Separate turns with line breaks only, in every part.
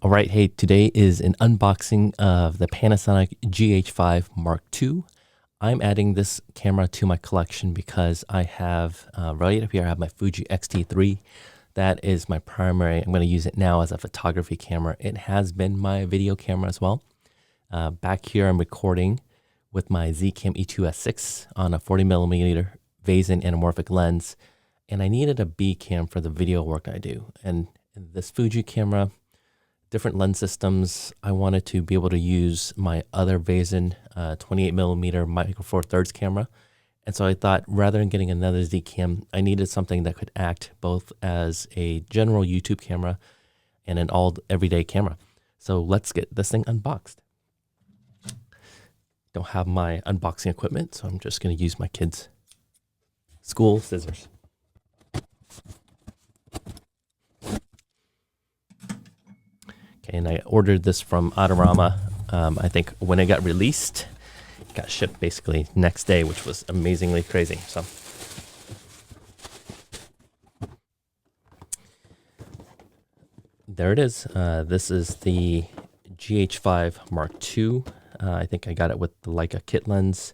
All right, hey, today is an unboxing of the Panasonic GH5 Mark II. I'm adding this camera to my collection because I have, right up here, I have my Fuji X-T3. That is my primary. I'm going to use it now as a photography camera. It has been my video camera as well. Back here, I'm recording with my Z-Cam E2S6 on a 40mm Vazen anamorphic lens. And I needed a B cam for the video work I do. And this Fuji camera, different lens systems, I wanted to be able to use my other Vazen 28mm micro four thirds camera. And so I thought rather than getting another Z-Cam, I needed something that could act both as a general YouTube camera and an all everyday camera. So let's get this thing unboxed. Don't have my unboxing equipment, so I'm just going to use my kids' school scissors. Okay, and I ordered this from Adorama. I think when it got released, it got shipped basically next day, which was amazingly crazy. So there it is. This is the GH5 Mark II. I think I got it with the Leica kit lens.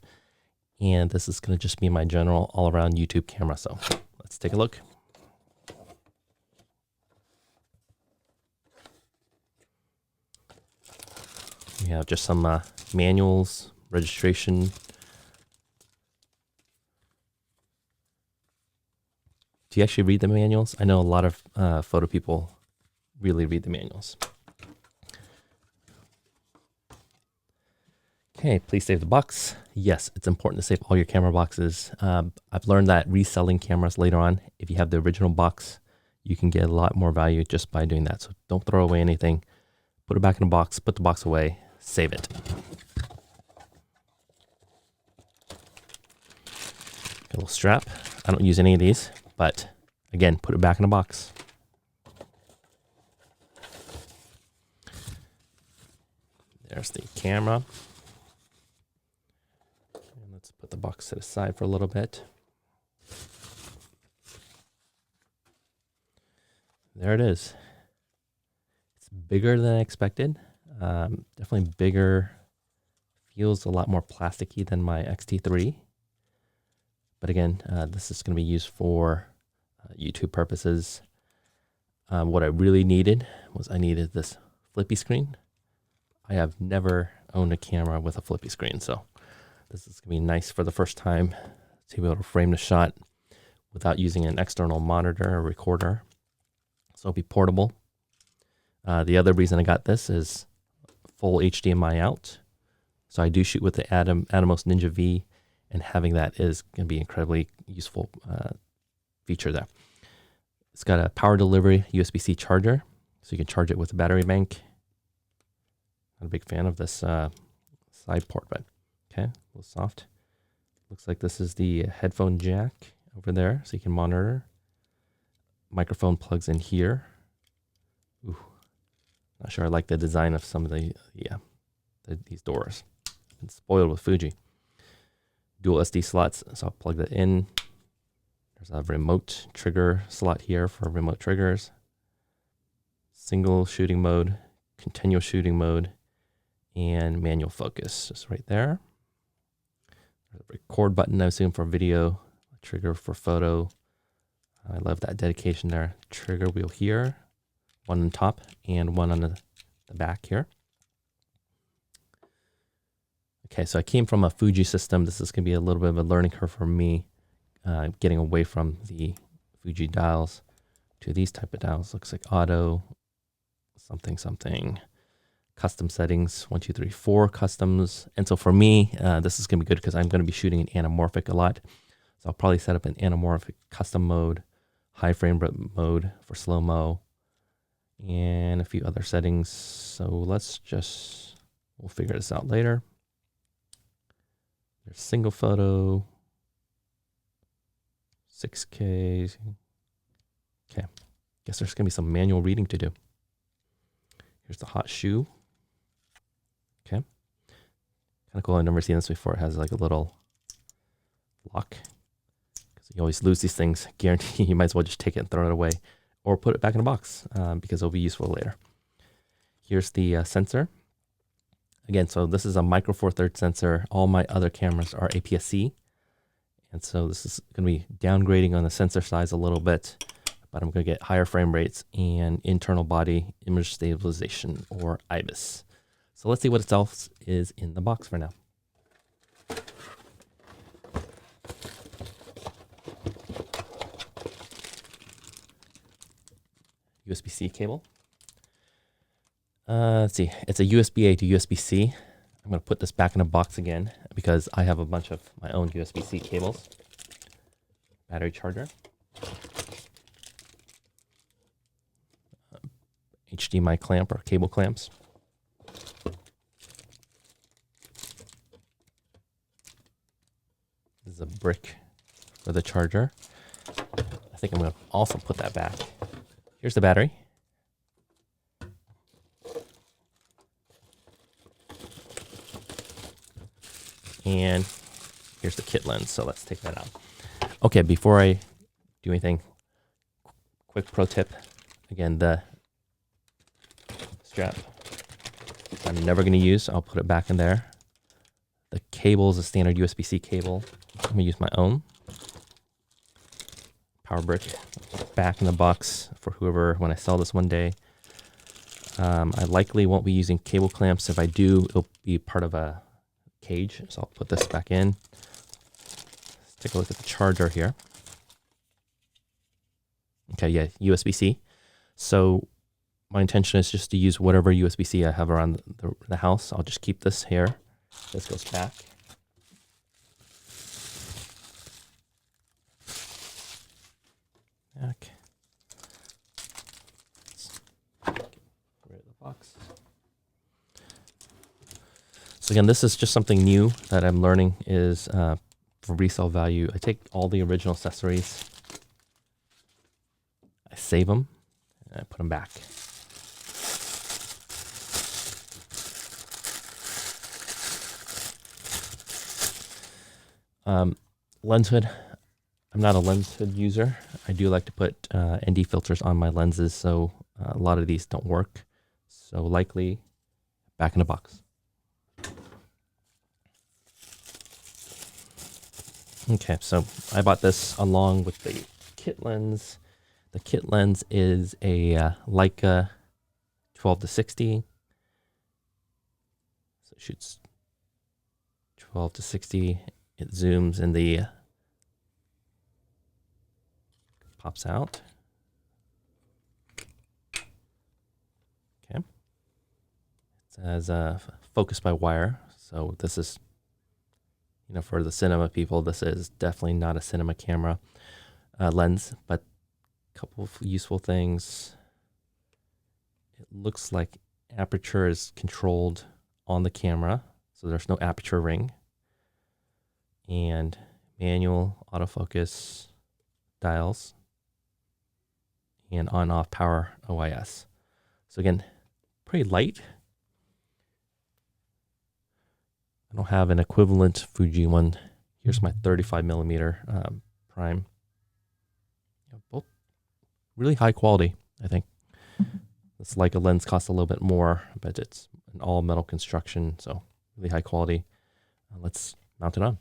And this is going to just be my general all-around YouTube camera. So let's take a look. We have just some manuals, registration. Do you actually read the manuals? I know a lot of photo people really read the manuals. Okay, please save the box. Yes, it's important to save all your camera boxes. I've learned that reselling cameras later on, if you have the original box, you can get a lot more value just by doing that. So don't throw away anything. Put it back in a box, put the box away, save it. Got a little strap. I don't use any of these, but again, put it back in a box. There's the camera. And let's put the box to the side for a little bit. There it is. It's bigger than I expected. Definitely bigger. Feels a lot more plasticky than my X-T3. But again, this is going to be used for YouTube purposes. What I really needed was I needed this flippy screen. I have never owned a camera with a flippy screen, so this is going to be nice for the first time to be able to frame the shot without using an external monitor or recorder. So it'll be portable. The other reason I got this is full HDMI out. So I do shoot with the Atomos Ninja V, and having that is going to be incredibly useful feature there. It's got a power delivery USB-C charger, so you can charge it with a battery bank. Not a big fan of this side port, but okay, a little soft. Looks like this is the headphone jack over there, so you can monitor. Microphone plugs in here. Ooh, not sure I like the design of some of these doors. Been spoiled with Fuji. Dual SD slots, so I'll plug that in. There's a remote trigger slot here for remote triggers. Single shooting mode, continual shooting mode, and manual focus, just right there. There's a record button, I assume, for video, a trigger for photo. I love that dedication there. Trigger wheel here, one on top and one on the back here. Okay, so I came from a Fuji system. This is going to be a little bit of a learning curve for me, getting away from the Fuji dials to these type of dials. Looks like auto, something, custom settings, 1, 2, 3, 4 customs. And so for me, this is going to be good because I'm going to be shooting in anamorphic a lot. So I'll probably set up an anamorphic custom mode, high frame rate mode for slow-mo, and a few other settings. So we'll figure this out later. There's single photo, 6K. Okay, guess there's gonna be some manual reading to do. Here's the hot shoe. Okay, kind of cool. I've never seen this before. It has like a little lock. Because you always lose these things. Guarantee you might as well just take it and throw it away, or put it back in a box because it'll be useful later. here's the sensor. Again, so this is a micro four thirds sensor. All my other cameras are APS-C. And so this is going to be downgrading on the sensor size a little bit, but I'm going to get higher frame rates and internal body image stabilization, or IBIS. So let's see what else is in the box for now. USB-C cable. Let's see, it's a USB-A to USB-C. I'm going to put this back in a box again because I have a bunch of my own USB-C cables. Battery charger. HDMI clamp or cable clamps. This is a brick for the charger. I think I'm going to also put that back. Here's the battery. And here's the kit lens, so let's take that out. Okay, before I do anything, quick pro tip. Again, the strap I'm never going to use. I'll put it back in there. The cable is a standard USB-C cable. I'm going to use my own power brick back in the box for whoever, when I sell this one day. I likely won't be using cable clamps. If I do, it'll be part of a cage, so I'll put this back in. Let's take a look at the charger here. Okay, yeah, USB-C. So my intention is just to use whatever USB-C I have around the house. I'll just keep this here. This goes back. Okay. Get rid of the box. So again, this is just something new that I'm learning is for resale value. I take all the original accessories, I save them, and I put them back. Lens hood. I'm not a lens hood user. I do like to put ND filters on my lenses, so a lot of these don't work. So likely back in the box. Okay, so I bought this along with the kit lens. The kit lens is a Leica 12-60. So it shoots 12-60. It zooms and the pops out. Okay. It says focus by wire. So this is, you know, for the cinema people, this is definitely not a cinema camera lens, but a couple of useful things. It looks like aperture is controlled on the camera, so there's no aperture ring. And manual autofocus dials and on-off power OIS. So again, pretty light. I don't have an equivalent Fuji one. Here's my 35mm prime. Both really high quality, I think. This Leica lens costs a little bit more, but it's an all metal construction, so really high quality. Let's mount it on.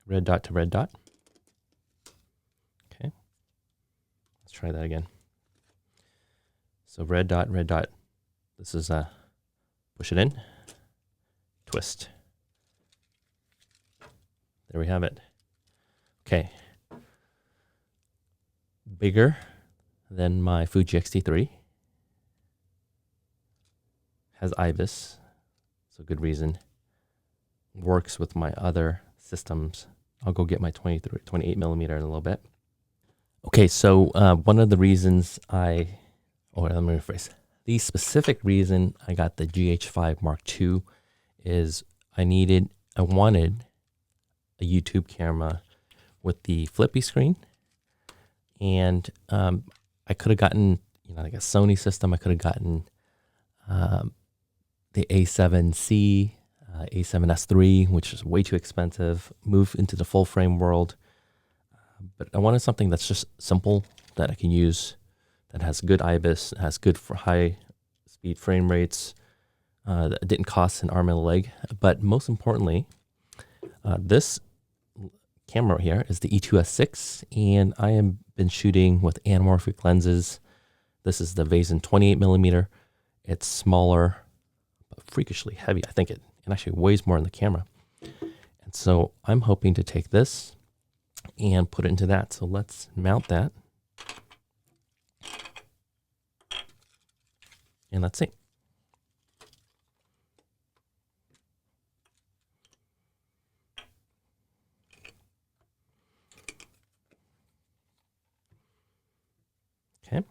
Red dot to red dot. Okay. Let's try that again. So red dot, red dot. This is push it in, twist. There we have it. Okay. Bigger than my Fuji X-T3. Has IBIS, so good reason. Works with my other systems. I'll go get my 28mm in a little bit. Okay, so one of the reasons let me rephrase. The specific reason I got the GH5 Mark II is I wanted a YouTube camera with the flippy screen, and I could have gotten, like a Sony system. I could have gotten the A7C, A7S3, which is way too expensive. Move into the full frame world. But I wanted something that's just simple that I can use, that has good IBIS, has good for high speed frame rates, that didn't cost an arm and a leg. But most importantly, this camera right here is the E2S6, and I have been shooting with anamorphic lenses. This is the Vazen 28mm. It's smaller, but freakishly heavy. I think it actually weighs more in the camera. And so I'm hoping to take this and put it into that. So let's mount that. And let's see. Okay.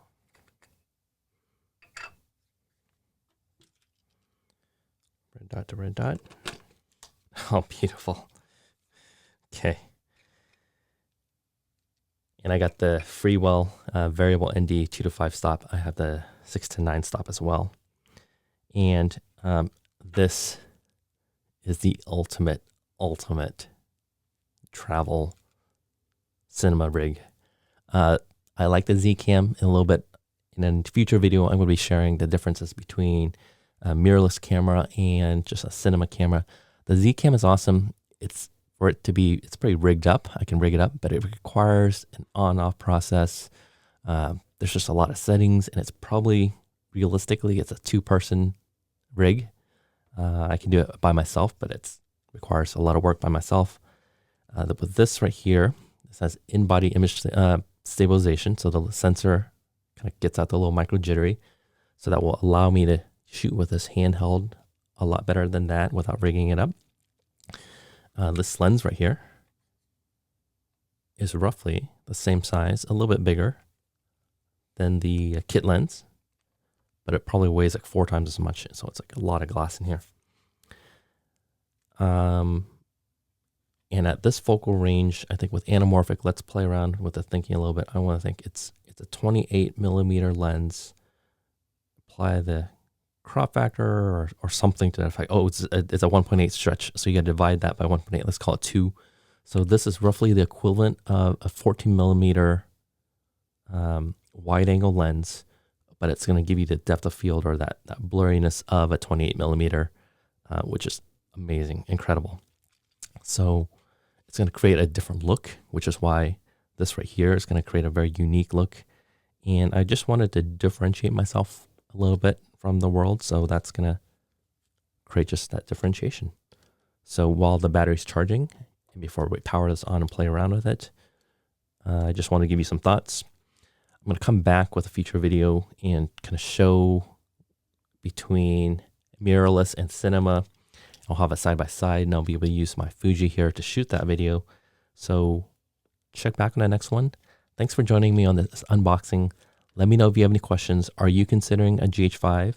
Red dot to red dot. Oh, beautiful. Okay. And I got the Freewell variable ND 2 to 5 stop. I have the 6 to 9 stop as well. And this is the ultimate travel cinema rig. I like the Z-Cam in a little bit. In a future video, I'm going to be sharing the differences between a mirrorless camera and just a cinema camera. The Z-Cam is awesome. It's pretty rigged up. I can rig it up, but it requires an on-off process. There's just a lot of settings, and it's probably, realistically, it's a 2-person rig. I can do it by myself, but it requires a lot of work by myself. With this right here, this has in-body image stabilization, so the sensor kind of gets out the little micro jittery, so that will allow me to shoot with this handheld a lot better than that without rigging it up. This lens right here is roughly the same size, a little bit bigger than the kit lens, but it probably weighs like 4 times as much, so it's like a lot of glass in here. And at this focal range, I think with anamorphic, let's play around with the thinking a little bit. I want to think it's a 28mm lens. Apply the crop factor or something to that effect. Oh, it's a 1.8 stretch, so you got to divide that by 1.8. Let's call it 2. So this is roughly the equivalent of a 14mm wide-angle lens, but it's going to give you the depth of field or that blurriness of a 28mm, which is amazing, incredible. So it's going to create a different look, which is why this right here is going to create a very unique look. And I just wanted to differentiate myself a little bit from the world, so that's going to create just that differentiation. So while the battery's charging, and before we power this on and play around with it, I just want to give you some thoughts. I'm going to come back with a future video and kind of show between mirrorless and cinema. I'll have it side by side, and I'll be able to use my Fuji here to shoot that video. So check back on the next one. Thanks for joining me on this unboxing. Let me know if you have any questions. Are you considering a GH5?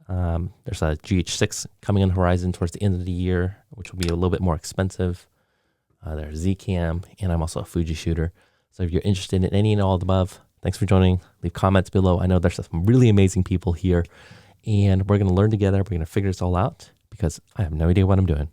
There's a GH6 coming on the horizon towards the end of the year, which will be a little bit more expensive. There's Z-Cam, and I'm also a Fuji shooter. So if you're interested in any and all of the above, thanks for joining. Leave comments below. I know there's some really amazing people here, and we're going to learn together. We're going to figure this all out because I have no idea what I'm doing.